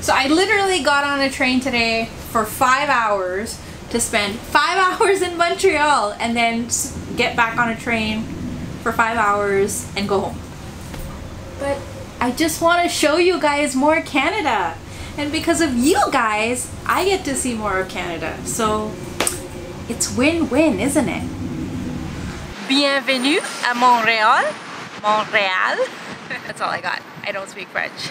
So I literally got on a train today for 5 hours to spend 5 hours in Montreal and then get back on a train for 5 hours and go home. But I just want to show you guys more Canada. And because of you guys, I get to see more of Canada. So it's win-win, isn't it? Bienvenue à Montréal. Montreal. That's all I got. I don't speak French.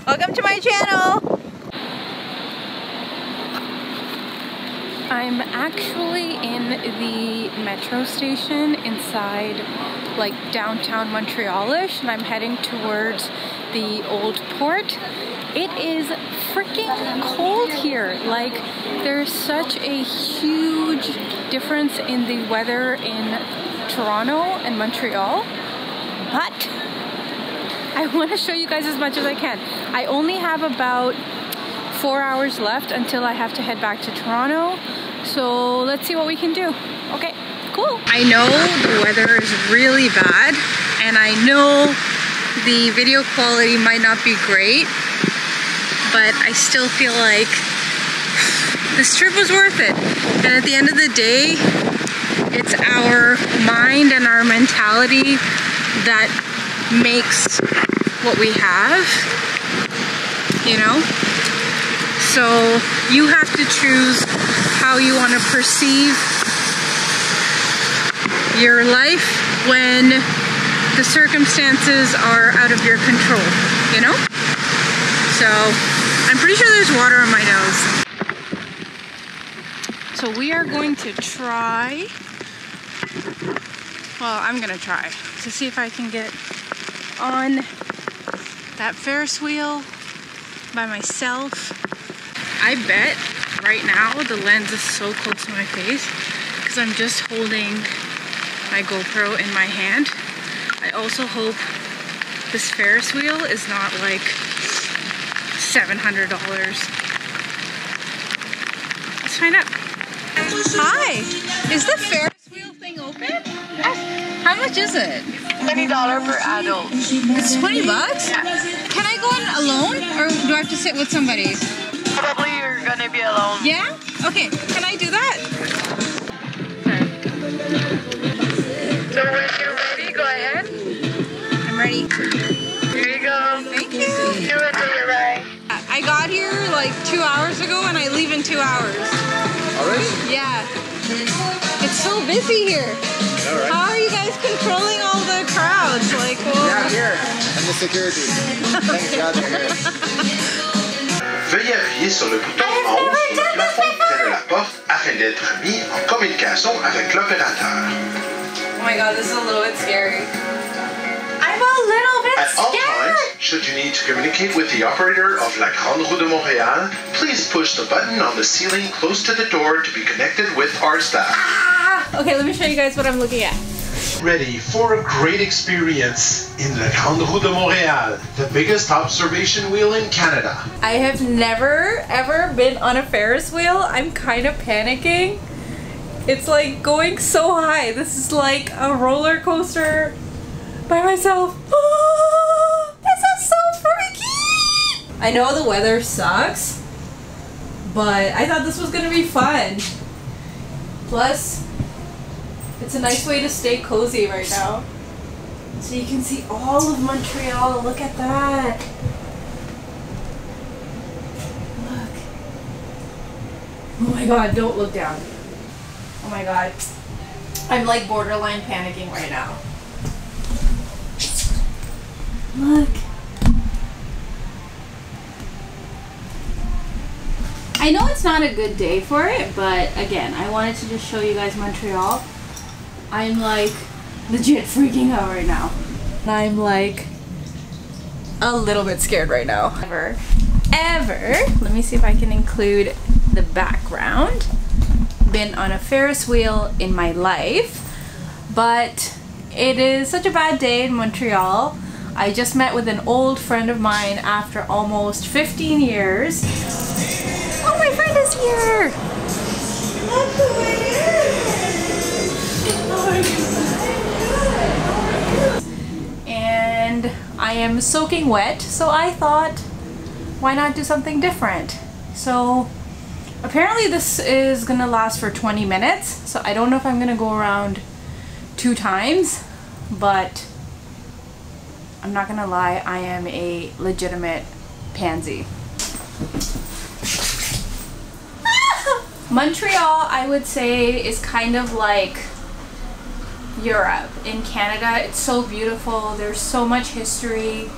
Welcome to my channel! I'm actually in the metro station inside like downtown Montreal-ish, and I'm heading towards the old port. It is freaking cold here. Like, there's such a huge difference in the weather in Toronto and Montreal, but I want to show you guys as much as I can. I only have about 4 hours left until I have to head back to Toronto. So let's see what we can do. Okay, cool. I know the weather is really bad, and I know the video quality might not be great, but I still feel like this trip was worth it. And at the end of the day, it's our mind and our mentality that makes what we have, you know? So you have to choose how you want to perceive your life when the circumstances are out of your control, you know? So I'm pretty sure there's water on my nose. So we are going to try, well, I'm gonna try to see if I can get on that Ferris wheel by myself. I bet right now the lens is so close to my face because I'm just holding my GoPro in my hand. I also hope this Ferris wheel is not like $700. Let's find out. Hi, is the Ferris wheel thing open? How much is it? $20 per adult. It's 20 bucks? Yeah. Can I go in alone, or do I have to sit with somebody? Probably you're gonna be alone. Yeah? Okay, can I do that? So when you're ready, go ahead. I'm ready. Here you go. Thank you. You enjoy your ride. I got here like 2 hours ago and I leave in 2 hours. Already? Yeah. It's so busy here. Alright. How are you guys controlling all the crowds? Like, well... Yeah, here. And the security. Thank God you're here. Veuillez appuyer sur le bouton en haut sur le plafond près de la porte afin d'être mis en communication avec l'opérateur. Oh my god, this is a little bit scary. I'm a little bit At all scared! times, should you need to communicate with the operator of La Grande Roue de Montréal, please push the button on the ceiling close to the door to be connected with our staff. Ah! Okay, let me show you guys what I'm looking at. Ready for a great experience in La Grande Roue de Montréal, the biggest observation wheel in Canada. I have never ever been on a Ferris wheel. I'm kind of panicking. It's like going so high. This is like a roller coaster by myself. Oh, this is so freaky! I know the weather sucks, but I thought this was gonna be fun. Plus, it's a nice way to stay cozy right now. So you can see all of Montreal. Look at that. Look. Oh my god, don't look down. Oh my god. I'm like borderline panicking right now. Look. I know it's not a good day for it, but again, I wanted to just show you guys Montreal. I'm like legit freaking out right now. I'm like a little bit scared right now. Ever. Let me see if I can include the background. Been on a Ferris wheel in my life, but it is such a bad day in Montreal. I just met with an old friend of mine after almost 15 years. Oh, my friend is here! Look who it is! And I am soaking wet, so I thought, why not do something different? So apparently this is gonna last for 20 minutes, so I don't know if I'm gonna go around 2 times, but I'm not gonna lie, I am a legitimate pansy. Montreal, I would say, is kind of like Europe. In Canada, it's so beautiful. There's so much history.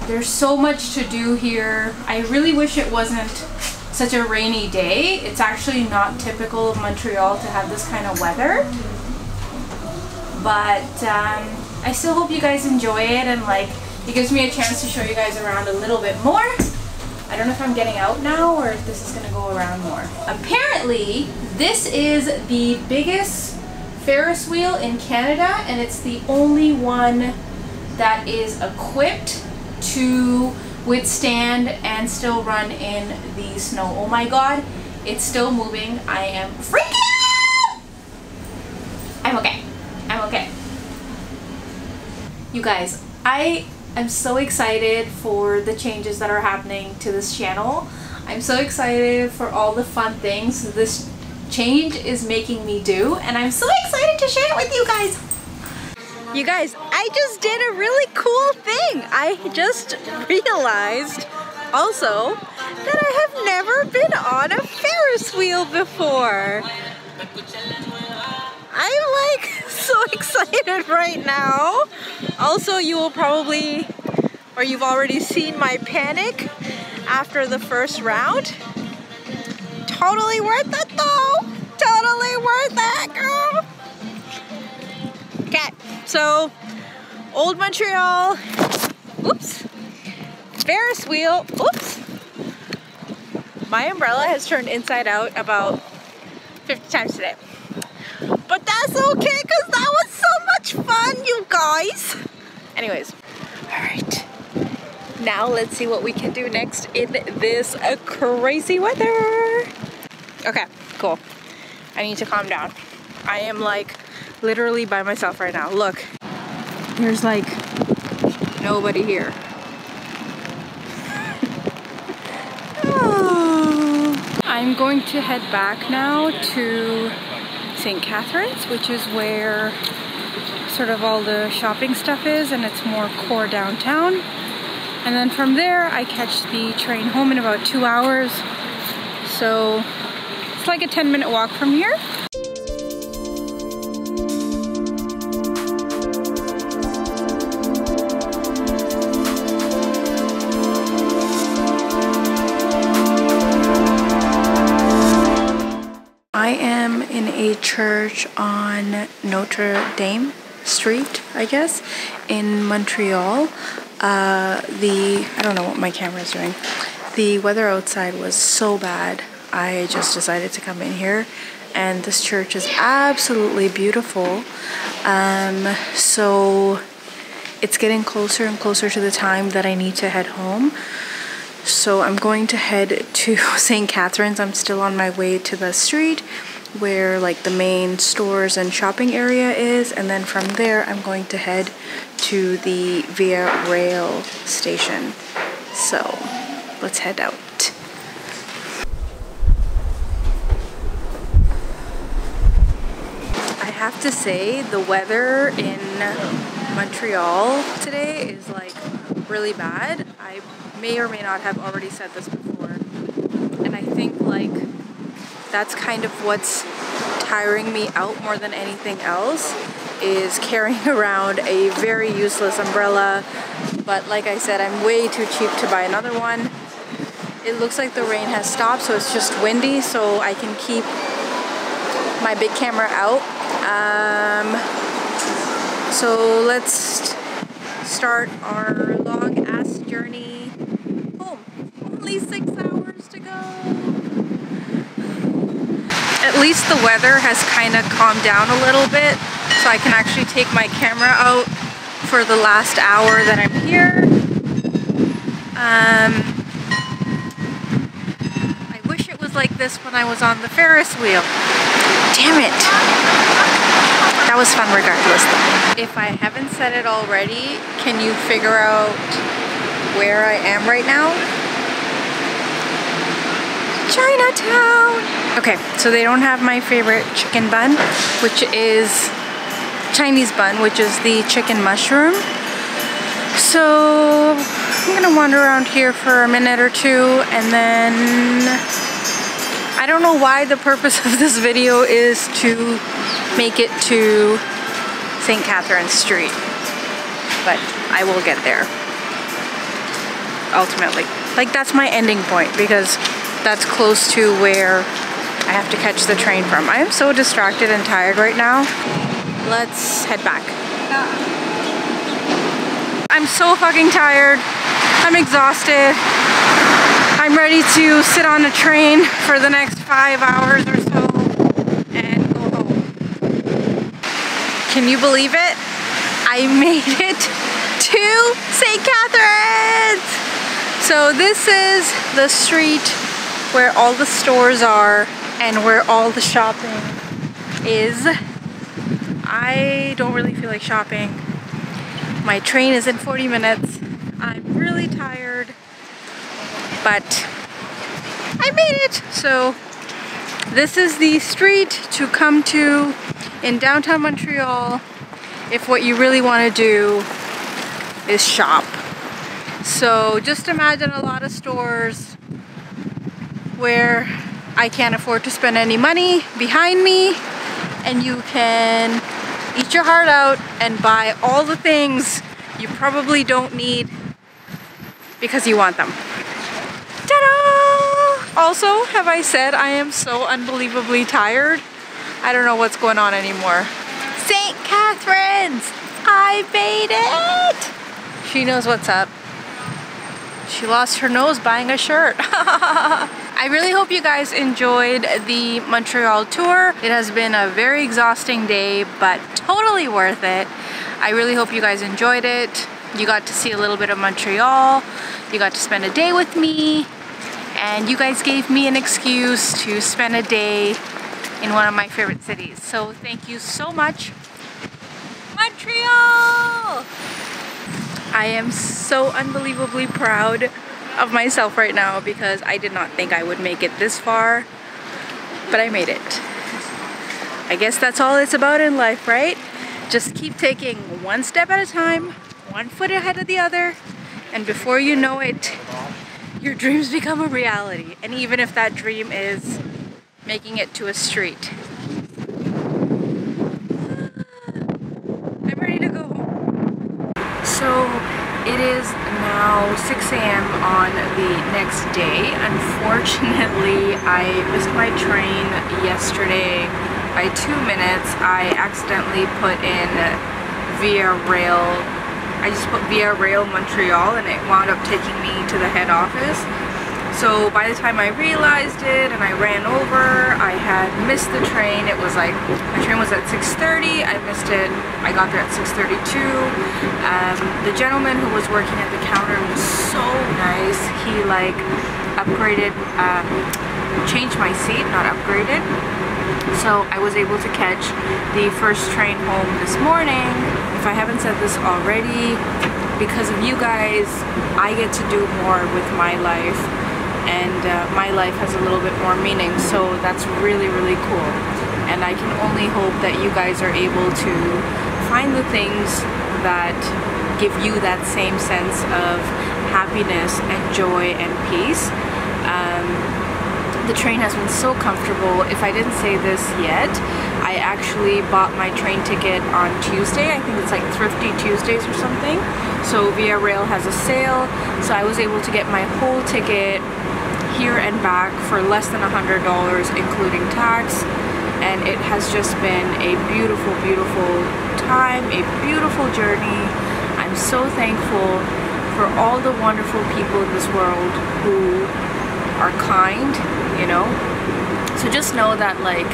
There's so much to do here. I really wish it wasn't such a rainy day. It's actually not typical of Montreal to have this kind of weather. But I still hope you guys enjoy it, and like it gives me a chance to show you guys around a little bit more. I don't know if I'm getting out now or if this is going to go around more. Apparently, this is the biggest Ferris wheel in Canada, and it's the only one that is equipped to withstand and still run in the snow. Oh my god, it's still moving. I am freaking out! I'm okay. I'm okay. You guys, I'm so excited for the changes that are happening to this channel. I'm so excited for all the fun things this change is making me do, and I'm so excited to share it with you guys. You guys, I just did a really cool thing. I just realized also that I have never been on a Ferris wheel before. I'm like so excited right now. Also, you will probably, or you've already seen my panic after the first round. Totally worth it though. Totally worth it, girl. Okay, so Old Montreal, oops, Ferris wheel, oops. My umbrella has turned inside out about 50 times today. But that's okay, because that was so much fun, you guys. Anyways, all right. Now let's see what we can do next in this crazy weather. Okay, cool. I need to calm down. I am like literally by myself right now. Look, there's like nobody here. Oh. I'm going to head back now to St. Catharines, which is where sort of all the shopping stuff is, and it's more core downtown. And then from there I catch the train home in about 2 hours. So it's like a 10-minute walk from here. I am in a church on Notre Dame Street, I guess, in Montreal. I don't know what my camera is doing. The weather outside was so bad, I just decided to come in here, and this church is absolutely beautiful. So it's getting closer and closer to the time that I need to head home. So I'm going to head to St. Catharines. I'm still on my way to the street where like the main stores and shopping area is, and then from there I'm going to head to the Via Rail station. So let's head out. have to say the weather in Montreal today is like really bad. I may or may not have already said this before, and I think like that's kind of what's tiring me out more than anything else, is carrying around a very useless umbrella. But like I said, I'm way too cheap to buy another one. It looks like the rain has stopped, so it's just windy, so I can keep my big camera out. So let's start our long ass journey home. Only 6 hours to go. At least the weather has kind of calmed down a little bit, so I can actually take my camera out for the last hour that I'm here. I wish it was like this when I was on the Ferris wheel. Damn it! That was fun regardless though. If I haven't said it already, can you figure out where I am right now? Chinatown! Okay, so they don't have my favorite chicken bun, which is Chinese bun, which is the chicken mushroom. So I'm gonna wander around here for a minute or two, and then I don't know why the purpose of this video is to make it to St. Catharines Street, but I will get there ultimately. Like, that's my ending point, because that's close to where I have to catch the train from. I am so distracted and tired right now. Let's head back. I'm so fucking tired. I'm exhausted. I'm ready to sit on a train for the next 5 hours or so and go home. Can you believe it? I made it to St. Catharines! So this is the street where all the stores are and where all the shopping is. I don't really feel like shopping. My train is in 40 minutes. I'm really tired, but I made it. So this is the street to come to in downtown Montreal if what you really want to do is shop. So just imagine a lot of stores where I can't afford to spend any money behind me, and you can eat your heart out and buy all the things you probably don't need because you want them. Ta-da! Also, have I said I am so unbelievably tired? I don't know what's going on anymore. St. Catharines! I made it! She knows what's up. She lost her nose buying a shirt. I really hope you guys enjoyed the Montreal tour. It has been a very exhausting day, but totally worth it. I really hope you guys enjoyed it. You got to see a little bit of Montreal. You got to spend a day with me. And you guys gave me an excuse to spend a day in one of my favorite cities. So thank you so much. Montreal! I am so unbelievably proud of myself right now because I did not think I would make it this far, but I made it. I guess that's all it's about in life, right? Just keep taking one step at a time, one foot ahead of the other, and before you know it, your dreams become a reality. And even if that dream is making it to a street. I'm ready to go home. So it is now 6 a.m. on the next day. Unfortunately, I missed my train yesterday by 2 minutes. I accidentally put in Via Rail. I just put Via Rail Montreal and it wound up taking me to the head office. So by the time I realized it and I ran over, I had missed the train. It was like, my train was at 6:30, I missed it. I got there at 6:32. The gentleman who was working at the counter was so nice. He like upgraded, changed my seat, not upgraded. So I was able to catch the first train home this morning. If I haven't said this already, because of you guys, I get to do more with my life. And my life has a little bit more meaning, so that's really, really cool. and I can only hope that you guys are able to find the things that give you that same sense of happiness and joy and peace. The train has been so comfortable. If I didn't say this yet, I actually bought my train ticket on Tuesday. I think it's like Thrifty Tuesdays or something. So Via Rail has a sale, so I was able to get my whole ticket here and back for less than $100, including tax. And it has just been a beautiful, beautiful time, a beautiful journey. I'm so thankful for all the wonderful people in this world who are kind, you know. So just know that, like,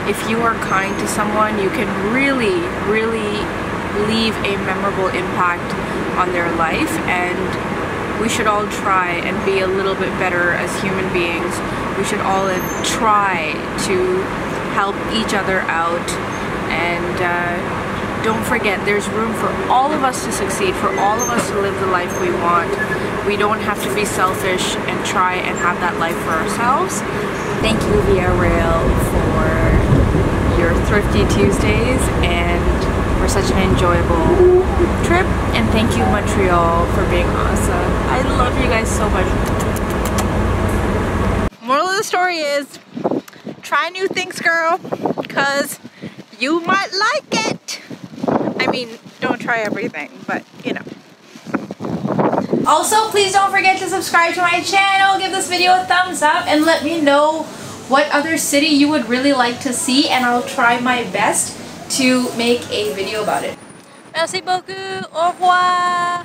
if you are kind to someone, you can really, really leave a memorable impact on their life, and we should all try and be a little bit better as human beings. We should all try to help each other out, and don't forget, there's room for all of us to succeed, for all of us to live the life we want. We don't have to be selfish and try and have that life for ourselves. Thank you, Via Rail, for your Thrifty Tuesdays and for such an enjoyable trip. And thank you, Montreal, for being awesome. I love you guys so much. Moral of the story is, try new things, girl, because you might like it. I mean, don't try everything, but you know. Also, please don't forget to subscribe to my channel, give this video a thumbs up, and let me know what other city you would really like to see, and I'll try my best to make a video about it. Merci beaucoup, au revoir!